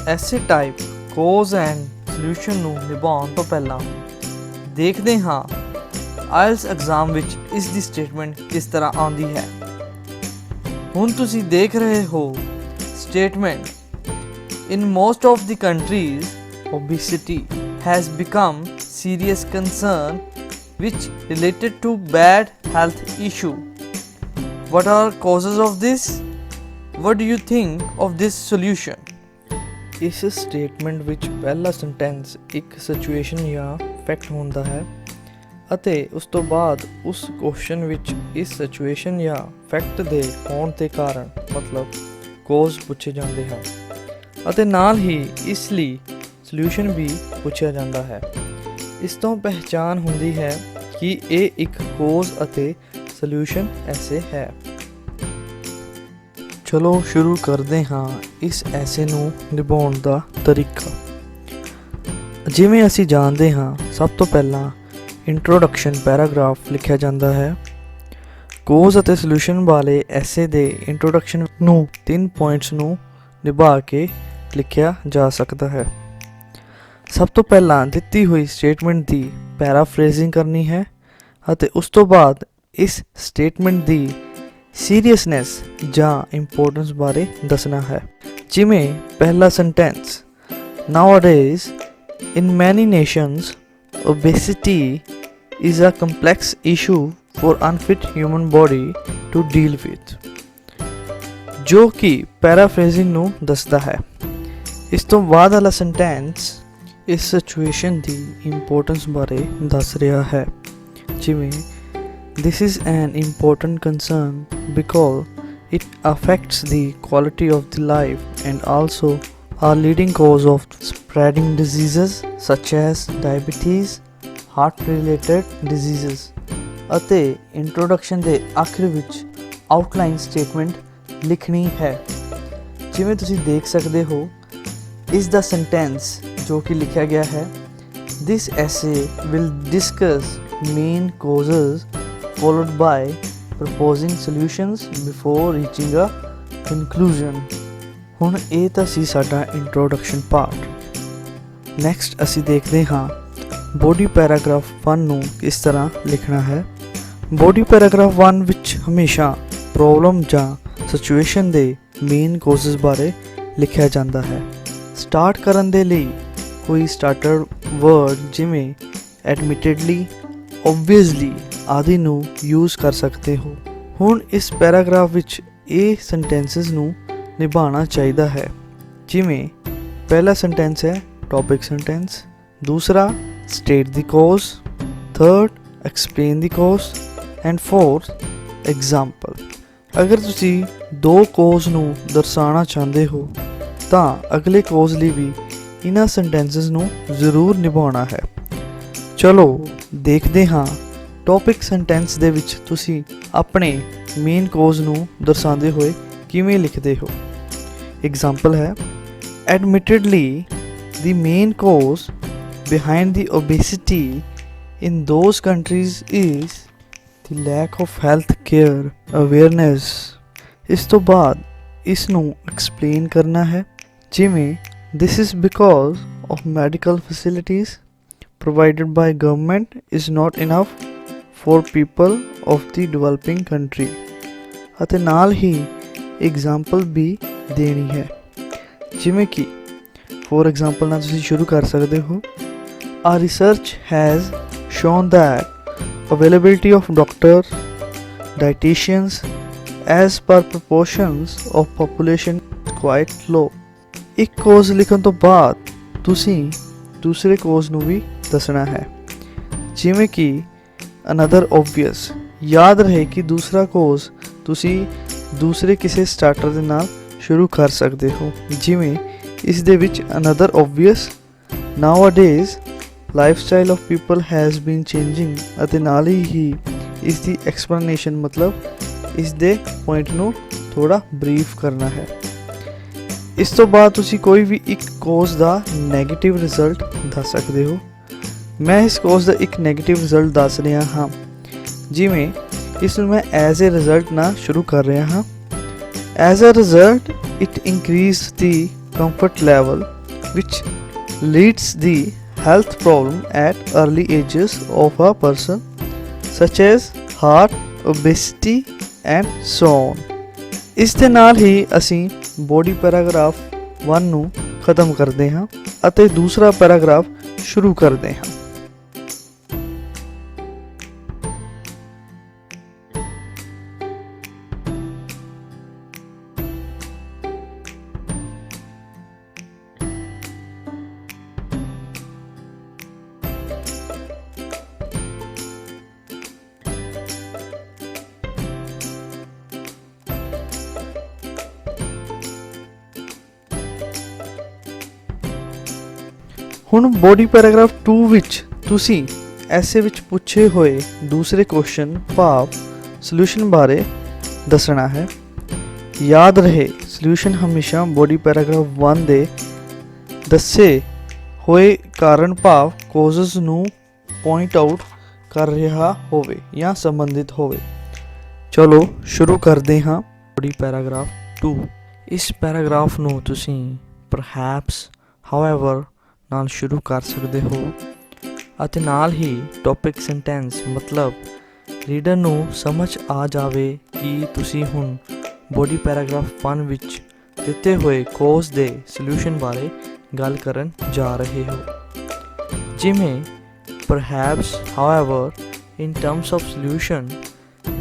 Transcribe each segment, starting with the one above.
ਐਸੇ type cause and solution ਨੂੰ ਨਿਭਾਉਣ ਤੋਂ ਪਹਿਲਾਂ ਦੇਖਦੇ ਹਾਂ ਆਇਲਸ ਐਗਜ਼ਾਮ ਵਿੱਚ ਇਸ ਦੀ ਸਟੇਟਮੈਂਟ ਕਿਸ ਤਰ੍ਹਾਂ ਆਉਂਦੀ ਹੈ। ਹੁਣ ਤੁਸੀਂ ਦੇਖ ਰਹੇ ਹੋ statement, in most of the countries obesity has become serious concern which related to bad health issue. What are causes of this? What do you think of this solution? ਇਸ ਸਟੇਟਮੈਂਟ ਵਿੱਚ ਪਹਿਲਾ ਸੈਂਟੈਂਸ ਇੱਕ situation ਜਾਂ fact ਹੁੰਦਾ ਹੈ ਅਤੇ ਉਸ ਤੋਂ ਬਾਅਦ ਉਸ ਕੁਐਸਚਨ ਵਿੱਚ ਇਸ ਸਿਚੁਏਸ਼ਨ ਜਾਂ ਫੈਕਟ ਦੇ ਹੋਣ ਦੇ ਕਾਰਨ ਮਤਲਬ ਕੋਜ਼ ਪੁੱਛੇ ਜਾਂਦੇ ਹਨ ਅਤੇ ਨਾਲ ਹੀ ਇਸ ਲਈ ਸੋਲਿਊਸ਼ਨ ਵੀ ਪੁੱਛਿਆ ਜਾਂਦਾ ਹੈ। ਇਸ ਤੋਂ ਪਹਿਚਾਨ ਹੁੰਦੀ ਹੈ ਕਿ ਇਹ ਇੱਕ ਕੋਜ਼ ਅਤੇ ਸੋਲਿਊਸ਼ਨ ਐਸੇ ਹੈ। ਚਲੋ ਸ਼ੁਰੂ ਕਰਦੇ ਹਾਂ ਇਸ ਐਸੇ ਨੂੰ ਨਿਭਾਉਣ ਦਾ ਤਰੀਕਾ। ਜਿਵੇਂ ਅਸੀਂ ਜਾਣਦੇ ਹਾਂ, ਸਭ ਤੋਂ ਪਹਿਲਾਂ ਇੰਟਰੋਡਕਸ਼ਨ ਪੈਰਾਗ੍ਰਾਫ ਲਿਖਿਆ ਜਾਂਦਾ ਹੈ। ਕੋਜ਼ ਅਤੇ ਸੋਲਿਊਸ਼ਨ ਵਾਲੇ ਐਸੇ ਦੇ ਇੰਟਰੋਡਕਸ਼ਨ ਨੂੰ 3 ਪੁਆਇੰਟਸ ਨੂੰ ਨਿਭਾ ਕੇ ਲਿਖਿਆ ਜਾ ਸਕਦਾ ਹੈ। ਸਭ ਤੋਂ ਪਹਿਲਾਂ ਦਿੱਤੀ ਹੋਈ ਸਟੇਟਮੈਂਟ ਦੀ ਪੈਰਾਫਰੇਜ਼ਿੰਗ ਕਰਨੀ ਹੈ ਅਤੇ ਉਸ ਤੋਂ ਬਾਅਦ ਇਸ ਸਟੇਟਮੈਂਟ ਦੀ ਸੀਰੀਅਸਨੈਸ ਜਾਂ ਇੰਪੋਰਟੈਂਸ ਬਾਰੇ ਦੱਸਣਾ ਹੈ। ਜਿਵੇਂ ਪਹਿਲਾ ਸੈਂਟੈਂਸ, ਨਾਊਅਡੇਜ਼ ਇਨ ਮੈਨੀ nations obesity is a complex issue for unfit human body to deal with, ਜੋ ਕਿ ਪੈਰਾਫਰੇਜ਼ਿੰਗ ਨੂੰ ਦੱਸਦਾ ਹੈ। ਇਸ ਤੋਂ ਬਾਅਦ ਵਾਲਾ ਸੈਂਟੈਂਸ ਇਸ ਸਿਚੁਏਸ਼ਨ ਦੀ ਇੰਪੋਰਟੈਂਸ ਬਾਰੇ ਦੱਸ ਰਿਹਾ ਹੈ। ਜਿਵੇਂ this is an important concern because it affects the quality of the life and also a leading cause of spreading diseases such as diabetes, heart related diseases। ਅਤੇ ਇੰਟਰੋਡਕਸ਼ਨ ਦੇ ਆਖਿਰ ਵਿੱਚ ਆਊਟਲਾਈਨ ਸਟੇਟਮੈਂਟ ਲਿਖਣੀ ਹੈ। ਜਿਵੇਂ ਤੁਸੀਂ ਦੇਖ ਸਕਦੇ ਹੋ, ਇਸ ਦਾ ਸੈਂਟੈਂਸ ਜੋ ਕਿ ਲਿਖਿਆ ਗਿਆ ਹੈ, this essay will discuss main causes followed by proposing solutions before reaching a conclusion। ਹੁਣ ਇਹ ਤਾਂ ਸੀ ਸਾਡਾ ਇੰਟਰੋਡਕਸ਼ਨ ਪਾਰਟ। ਨੈਕਸਟ ਅਸੀਂ ਦੇਖਦੇ ਹਾਂ ਬੋਡੀ ਪੈਰਾਗ੍ਰਾਫ 1 ਨੂੰ ਕਿਸ ਤਰ੍ਹਾਂ ਲਿਖਣਾ ਹੈ। ਬੋਡੀ ਪੈਰਾਗ੍ਰਾਫ 1 ਵਿੱਚ ਹਮੇਸ਼ਾ ਪ੍ਰੋਬਲਮ ਜਾਂ ਸਿਚੁਏਸ਼ਨ ਦੇ ਮੇਨ ਕੋਜ਼ਸ ਬਾਰੇ ਲਿਖਿਆ ਜਾਂਦਾ ਹੈ। ਸਟਾਰਟ ਕਰਨ ਦੇ ਲਈ ਕੋਈ ਸਟਾਰਟਰ ਵਰਡ ਜਿਵੇਂ ਐਡਮਿਟਡਲੀ, ਓਬਵੀਅਸਲੀ ਆਦਿ ਨੂੰ ਯੂਜ਼ ਕਰ ਸਕਦੇ ਹੋ। ਹੁਣ ਇਸ ਪੈਰਾਗ੍ਰਾਫ ਵਿੱਚ ਇਹ ਸੈਂਟੈਂਸਸ ਨੂੰ ਨਿਭਾਉਣਾ ਚਾਹੀਦਾ ਹੈ। ਜਿਵੇਂ ਪਹਿਲਾ ਸੈਂਟੈਂਸ ਹੈ ਟੌਪਿਕ ਸੈਂਟੈਂਸ, ਦੂਸਰਾ state the cause, third explain the cause and fourth example. ਅਗਰ ਤੁਸੀਂ 2 ਕੋਜ਼ ਨੂੰ ਦਰਸਾਉਣਾ ਚਾਹੁੰਦੇ ਹੋ ਤਾਂ ਅਗਲੇ ਕੋਜ਼ ਲਈ ਵੀ ਇਹਨਾਂ ਸੈਂਟੈਂਸਸ ਨੂੰ ਜ਼ਰੂਰ ਨਿਭਾਉਣਾ ਹੈ। ਚਲੋ ਦੇਖਦੇ ਹਾਂ ਟੌਪਿਕ ਸੈਂਟੈਂਸ ਦੇ ਵਿੱਚ ਤੁਸੀਂ ਆਪਣੇ ਮੇਨ ਕੋਜ਼ ਨੂੰ ਦਰਸਾਉਂਦੇ ਹੋਏ ਕਿਵੇਂ ਲਿਖਦੇ ਹੋ। ਐਗਜ਼ਾਮਪਲ ਹੈ, ਐਡਮਿਟਡਲੀ the main cause behind the obesity in those countries is the lack of health care awareness। ਇਸ ਤੋਂ ਬਾਅਦ ਇਸ ਨੂੰ ਐਕਸਪਲੇਨ ਕਰਨਾ ਹੈ। ਜਿਵੇਂ this is because of medical facilities provided by government is not enough for people of the developing country। ਅਤੇ ਨਾਲ ਹੀ ਐਗਜ਼ਾਮਪਲ ਵੀ ਦੇਣੀ ਹੈ। ਜਿਵੇਂ ਕਿ ਫੋਰ ਐਗਜ਼ਾਮਪਲ ਨਾਲ ਤੁਸੀਂ ਸ਼ੁਰੂ ਕਰ ਸਕਦੇ ਹੋ, a research has shown that availability of doctor, dietitians as per proportions of population quite low. ਇੱਕ ਕੋਜ਼ ਲਿਖਣ ਤੋਂ ਬਾਅਦ ਤੁਸੀਂ ਦੂਸਰੇ ਕੋਜ਼ ਨੂੰ ਵੀ ਦੱਸਣਾ ਹੈ। ਜਿਵੇਂ ਕਿ ਅਨਦਰ ਓਬਵੀਅਸ, ਯਾਦ ਰਹੇ ਕਿ ਦੂਸਰਾ ਕੋਜ਼ ਤੁਸੀਂ ਦੂਸਰੇ ਕਿਸੇ ਸਟਾਰਟਰ ਦੇ ਨਾਲ ਸ਼ੁਰੂ ਕਰ ਸਕਦੇ ਹੋ। ਜਿਵੇਂ ਇਸ ਦੇ ਵਿੱਚ another obvious, nowadays lifestyle of people has been changing ਅਤੇ ਨਾਲ ਹੀ ਇਸ ਦੀ ਐਕਸਪਲੇਨੇਸ਼ਨ ਮਤਲਬ ਇਸ ਦੇ ਪੁਆਇੰਟ ਨੂੰ ਥੋੜ੍ਹਾ ਬਰੀਫ ਕਰਨਾ ਹੈ। ਇਸ ਤੋਂ ਬਾਅਦ ਤੁਸੀਂ ਕੋਈ ਵੀ ਇੱਕ ਕੋਜ਼ ਦਾ ਨੈਗੇਟਿਵ ਰਿਜ਼ਲਟ ਦੱਸ ਸਕਦੇ ਹੋ। ਮੈਂ ਇਸ ਕੋਜ਼ ਦਾ ਇੱਕ ਨੈਗੇਟਿਵ ਰਿਜ਼ਲਟ ਦੱਸ ਰਿਹਾ ਹਾਂ। ਜਿਵੇਂ ਇਸ ਨੂੰ ਮੈਂ ਐਜ਼ ਏ ਰਿਜ਼ਲਟ ਨਾਲ ਸ਼ੁਰੂ ਕਰ ਰਿਹਾ ਹਾਂ। As a result it increase the comfort level which leads the health problem at early ages of a person such as heart, obesity and so on। ਇਸ ਦੇ ਨਾਲ ਹੀ ਅਸੀਂ ਬੋਡੀ ਪੈਰਾਗ੍ਰਾਫ 1 ਨੂੰ ਖਤਮ ਕਰਦੇ ਹਾਂ ਅਤੇ ਦੂਸਰਾ ਪੈਰਾਗ੍ਰਾਫ ਸ਼ੁਰੂ ਕਰਦੇ ਹਾਂ। ਹੁਣ ਬੋਡੀ ਪੈਰਾਗ੍ਰਾਫ 2 ਵਿੱਚ ਤੁਸੀਂ ਐਸੇ ਵਿੱਚ ਪੁੱਛੇ ਹੋਏ ਦੂਸਰੇ ਕੁਐਸਚਨ ਭਾਵ ਸੋਲੂਸ਼ਨ ਬਾਰੇ ਦੱਸਣਾ ਹੈ। ਯਾਦ ਰਹੇ ਸੋਲੂਸ਼ਨ ਹਮੇਸ਼ਾ ਬੋਡੀ ਪੈਰਾਗ੍ਰਾਫ 1 ਦੇ ਦੱਸੇ ਹੋਏ ਕਾਰਨ ਭਾਵ ਕੋਜ਼ਸ ਨੂੰ ਪੁਆਇੰਟ ਆਊਟ ਕਰ ਰਿਹਾ ਹੋਵੇ ਜਾਂ ਸੰਬੰਧਿਤ ਹੋਵੇ। ਚਲੋ ਸ਼ੁਰੂ ਕਰਦੇ ਹਾਂ ਬੋਡੀ ਪੈਰਾਗ੍ਰਾਫ 2। ਇਸ ਪੈਰਾਗ੍ਰਾਫ ਨੂੰ ਤੁਸੀਂ ਪਰਹੈਪਸ ਹਾਊਐਵਰ ਨਾਲ ਸ਼ੁਰੂ ਕਰ ਸਕਦੇ ਹੋ ਅਤੇ ਨਾਲ ਹੀ ਟੌਪਿਕ ਸੈਂਟੈਂਸ ਮਤਲਬ ਰੀਡਰ ਨੂੰ ਸਮਝ ਆ ਜਾਵੇ ਕਿ ਤੁਸੀਂ ਹੁਣ ਬੋਡੀ ਪੈਰਾਗ੍ਰਾਫ 1 ਵਿੱਚ ਦਿੱਤੇ ਹੋਏ ਕੋਜ਼ ਦੇ ਸੋਲੂਸ਼ਨ ਬਾਰੇ ਗੱਲ ਕਰਨ ਜਾ ਰਹੇ ਹੋ। ਜਿਵੇਂ perhaps however in terms of solution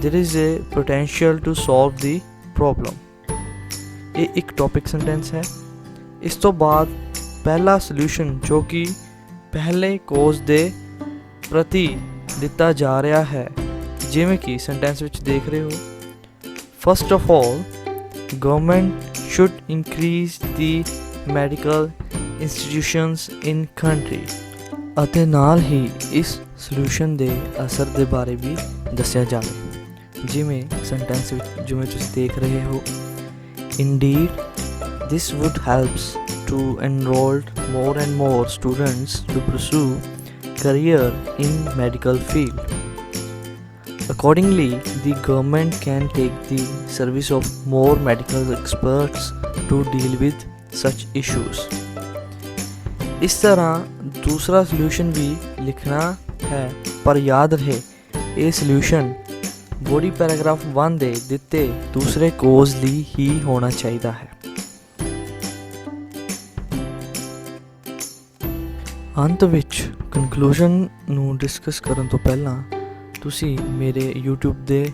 there is a potential to solve the problem। ਇਹ ਇੱਕ ਟੌਪਿਕ ਸੈਂਟੈਂਸ ਹੈ। ਇਸ ਤੋਂ ਬਾਅਦ ਪਹਿਲਾ ਸੋਲੂਸ਼ਨ ਜੋ ਕਿ ਪਹਿਲੇ ਕੋਜ਼ ਦੇ ਪ੍ਰਤੀ ਦਿੱਤਾ ਜਾ ਰਿਹਾ ਹੈ ਜਿਵੇਂ ਕਿ ਸੈਂਟੈਂਸ ਵਿੱਚ ਦੇਖ ਰਹੇ ਹੋ। First of all government should increase the medical institutions in country ਅਤੇ ਨਾਲ ਹੀ ਇਸ ਸੋਲੂਸ਼ਨ ਦੇ ਅਸਰ ਦੇ ਬਾਰੇ ਵੀ ਦੱਸਿਆ ਜਾਵੇ। ਜਿਵੇਂ ਸੈਂਟੈਂਸ ਵਿੱਚ ਜਿਵੇਂ ਤੁਸੀਂ ਦੇਖ ਰਹੇ ਹੋ indeed this would helps to enroll more and more students to pursue career in medical field। Accordingly, the government can take the service of more medical experts to deal with such issues। ਇਸ ਤਰ੍ਹਾਂ ਦੂਸਰਾ solution ਵੀ ਲਿਖਣਾ ਹੈ ਪਰ ਯਾਦ ਰਹੇ ਇਹ solution body paragraph 1 ਦੇ ਦਿੱਤੇ ਦੂਸਰੇ ਕੋਜ਼ ਲਈ ਹੀ ਹੋਣਾ ਚਾਹੀਦਾ ਹੈ। ਅੰਤ ਵਿੱਚ ਕਨਕਲੂਜਨ ਨੂੰ ਡਿਸਕਸ ਕਰਨ ਤੋਂ ਪਹਿਲਾਂ ਤੁਸੀਂ ਮੇਰੇ YouTube ਦੇ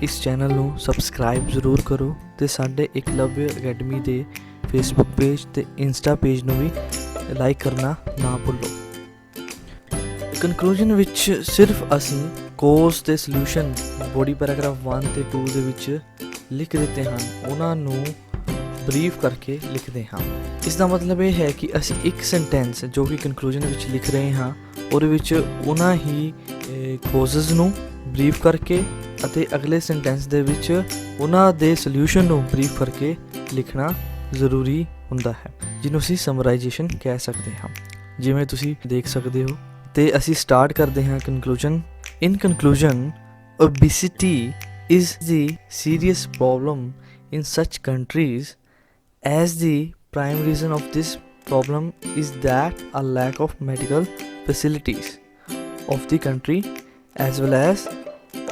ਇਸ ਚੈਨਲ ਨੂੰ ਸਬਸਕ੍ਰਾਈਬ ਜ਼ਰੂਰ ਕਰੋ ਅਤੇ ਸਾਡੇ ਏਕਲਵਯ ਅਕੈਡਮੀ ਦੇ ਫੇਸਬੁੱਕ ਪੇਜ ਅਤੇ ਇੰਸਟਾ ਪੇਜ ਨੂੰ ਵੀ ਲਾਈਕ ਕਰਨਾ ਨਾ ਭੁੱਲੋ। ਕਨਕਲੂਜਨ ਵਿੱਚ ਸਿਰਫ ਅਸੀਂ ਕੋਜ਼ ਅਤੇ ਸੋਲੂਸ਼ਨ ਬੋਡੀ ਪੈਰਾਗ੍ਰਾਫ 1 ਅਤੇ 2 ਦੇ ਵਿੱਚ ਲਿਖ ਦਿੱਤੇ ਹਨ, ਉਹਨਾਂ ਨੂੰ ਬਰੀਫ ਕਰਕੇ ਲਿਖਦੇ ਹਾਂ। ਇਸ ਦਾ ਮਤਲਬ ਇਹ ਹੈ ਕਿ ਅਸੀਂ ਇੱਕ ਸੈਂਟੈਂਸ ਜੋ ਕਿ ਕਨਕਲੂਜਨ ਵਿੱਚ ਲਿਖ ਰਹੇ ਹਾਂ ਉਹਦੇ ਵਿੱਚ ਉਹਨਾਂ ਹੀ ਕੋਜ਼ਸ ਨੂੰ ਬਰੀਫ ਕਰਕੇ ਅਤੇ ਅਗਲੇ ਸੈਂਟੈਂਸ ਦੇ ਵਿੱਚ ਉਹਨਾਂ ਦੇ ਸੋਲੂਸ਼ਨ ਨੂੰ ਬਰੀਫ ਕਰਕੇ ਲਿਖਣਾ ਜ਼ਰੂਰੀ ਹੁੰਦਾ ਹੈ, ਜਿਹਨੂੰ ਅਸੀਂ ਸਮਰਾਈਜੇਸ਼ਨ ਕਹਿ ਸਕਦੇ ਹਾਂ। ਜਿਵੇਂ ਤੁਸੀਂ ਦੇਖ ਸਕਦੇ ਹੋ ਅਤੇ ਅਸੀਂ ਸਟਾਰਟ ਕਰਦੇ ਹਾਂ conclusion. In conclusion obesity is the serious problem in such countries as the prime reason of this problem is that a lack of medical facilities of the country as well as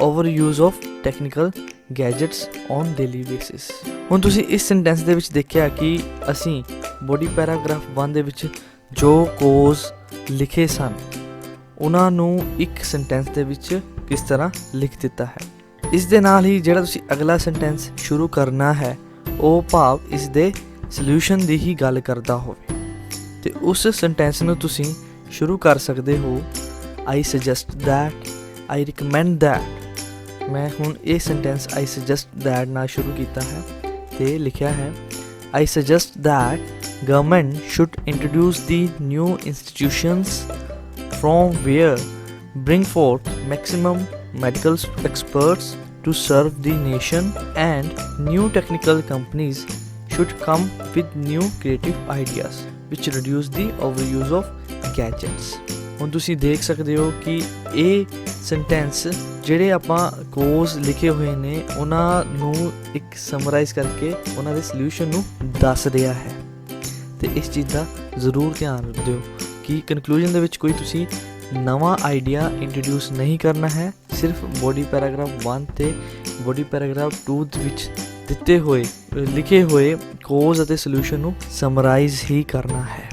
overuse of technical gadgets on daily basis। ਹੁਣ ਤੁਸੀਂ ਇਸ sentence ਦੇ ਵਿੱਚ ਦੇਖਿਆ ਕਿ ਅਸੀਂ body paragraph 1 ਦੇ ਵਿੱਚ ਜੋ ਕੋਜ਼ ਲਿਖੇ ਸਨ ਉਹਨਾਂ ਨੂੰ ਇੱਕ ਸੈਂਟੈਂਸ ਦੇ ਵਿੱਚ ਕਿਸ ਤਰ੍ਹਾਂ ਲਿਖ ਦਿੱਤਾ ਹੈ। ਇਸ ਦੇ ਨਾਲ ਹੀ ਜਿਹੜਾ ਤੁਸੀਂ ਅਗਲਾ ਸੈਂਟੈਂਸ ਸ਼ੁਰੂ ਕਰਨਾ ਹੈ ਉਹ ਭਾਵ ਇਸ ਦੇ ਸੋਲੂਸ਼ਨ ਦੀ ਹੀ ਗੱਲ ਕਰਦਾ ਹੋਵੇ ਅਤੇ ਉਸ ਸੈਂਟੈਂਸ ਨੂੰ ਤੁਸੀਂ ਸ਼ੁਰੂ ਕਰ ਸਕਦੇ ਹੋ I suggest that, I recommend that. ਮੈਂ ਹੁਣ ਇਹ ਸੈਂਟੈਂਸ ਆਈ ਸੁਜੈਸਟ ਦੈਟ ਨਾਲ ਸ਼ੁਰੂ ਕੀਤਾ ਹੈ ਅਤੇ ਲਿਖਿਆ ਹੈ I suggest that government should introduce the new institutions from where bring forth maximum medical experts to serve the nation, and new technical companies should come with new creative ideas which reduce the overuse of gadgets। ਹੁਣ ਤੁਸੀਂ ਦੇਖ ਸਕਦੇ ਹੋ ਕਿ ਇਹ sentence ਜਿਹੜੇ ਆਪਾਂ cause ਲਿਖੇ ਹੋਏ ਨੇ ਉਹਨਾਂ ਨੂੰ ਇੱਕ ਸਮਰਾਈਜ਼ ਕਰਕੇ ਉਹਨਾਂ ਦੇ ਸੋਲੂਸ਼ਨ ਨੂੰ ਦੱਸ ਰਿਹਾ ਹੈ ਅਤੇ ਇਸ ਚੀਜ਼ ਦਾ ਜ਼ਰੂਰ ਧਿਆਨ ਦਿਓ ਕਿ ਕਨਕਲੂਜਨ ਦੇ ਵਿੱਚ ਕੋਈ ਤੁਸੀਂ ਨਵਾਂ ਆਈਡੀਆ ਇੰਟਰੋਡਿਊਸ ਨਹੀਂ ਕਰਨਾ ਹੈ। ਸਿਰਫ ਬੋਡੀ ਪੈਰਾਗ੍ਰਾਫ 1 ਤੇ ਬੋਡੀ ਪੈਰਾਗ੍ਰਾਫ 2 ਦੇ ਵਿੱਚ ਦਿੱਤੇ ਹੋਏ ਲਿਖੇ ਹੋਏ ਕੋਜ਼ ਅਤੇ ਸੋਲੂਸ਼ਨ ਨੂੰ ਸਮਰਾਈਜ਼ ਹੀ ਕਰਨਾ ਹੈ।